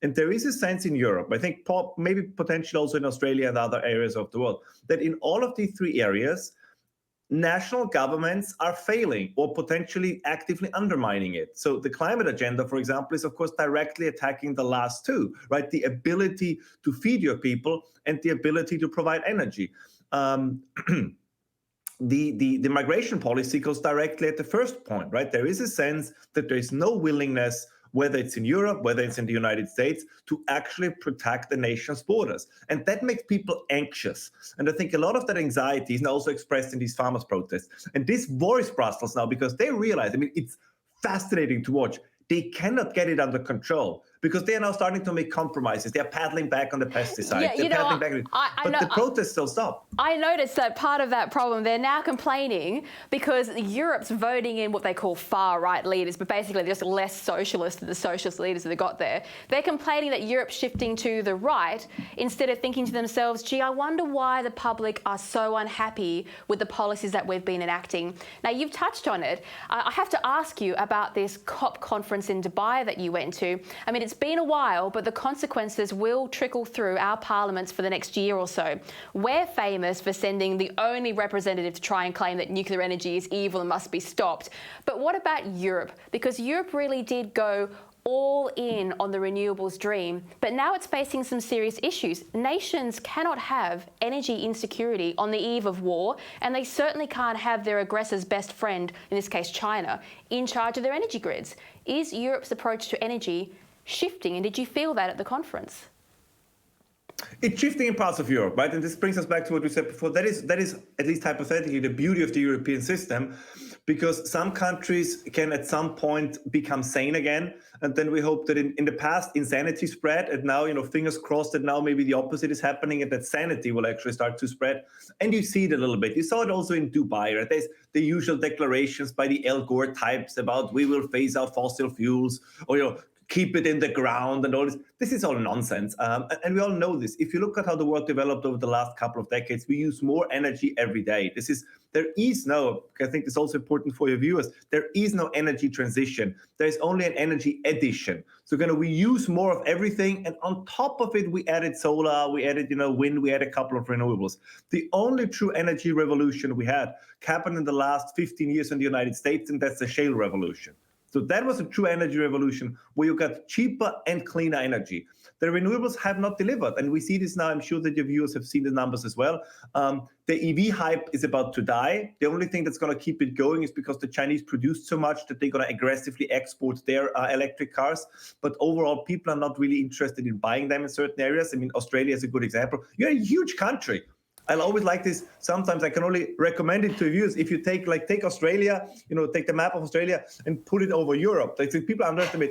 And there is a sense in Europe, I think maybe potentially also in Australia and other areas of the world, that in all of these three areas, national governments are failing or potentially actively undermining it. So the climate agenda, for example, is of course directly attacking the last two, right? The ability to feed your people and the ability to provide energy. The migration policy goes directly at the first point, right? There is a sense that there is no willingness, whether it's in Europe, whether it's in the United States, to actually protect the nation's borders. And that makes people anxious. And I think a lot of that anxiety is now also expressed in these farmers' protests. And this worries Brussels now because they realize, I mean, it's fascinating to watch. They cannot get it under control because they are now starting to make compromises. They're paddling back on the pesticides. Yeah, they're paddling back. But the protests don't stop. I noticed that part of that problem, they're now complaining because Europe's voting in what they call far-right leaders, but basically they're just less socialist than the socialist leaders that they got there. They're complaining that Europe's shifting to the right instead of thinking to themselves, gee, I wonder why the public are so unhappy with the policies that we've been enacting. Now, you've touched on it. I have to ask you about this COP conference in Dubai that you went to. I mean, it's been a while, but the consequences will trickle through our parliaments for the next year or so. We're famous for sending the only representative to try and claim that nuclear energy is evil and must be stopped. But what about Europe? Because Europe really did go all in on the renewables dream, but now it's facing some serious issues. Nations cannot have energy insecurity on the eve of war, and they certainly can't have their aggressor's best friend, in this case China, in charge of their energy grids. Is Europe's approach to energy shifting, and did you feel that at the conference? It's shifting in parts of Europe, right? And this brings us back to what we said before. That is, at least hypothetically, the beauty of the European system, because some countries can at some point become sane again. And then we hope that in the past, insanity spread. And now, fingers crossed that now maybe the opposite is happening and that sanity will actually start to spread. And you see it a little bit. You saw it also in Dubai, right? There's the usual declarations by the Al Gore types about we will phase out fossil fuels or, keep it in the ground and all this. This is all nonsense. And we all know this. If you look at how the world developed over the last couple of decades, we use more energy every day. There is no, I think it's also important for your viewers, there is no energy transition. There's only an energy addition. So we use more of everything. And on top of it, we added solar, we added, wind, we added a couple of renewables. The only true energy revolution we had happened in the last 15 years in the United States, and that's the shale revolution. So that was a true energy revolution where you got cheaper and cleaner energy. The renewables have not delivered. And we see this now. I'm sure that your viewers have seen the numbers as well. The EV hype is about to die. The only thing that's going to keep it going is because the Chinese produced so much that they're going to aggressively export their electric cars. But overall, people are not really interested in buying them in certain areas. I mean, Australia is a good example. You're a huge country. I'll always like this. Sometimes I can only recommend it to viewers. If you take Australia, take the map of Australia and put it over Europe. I think people underestimate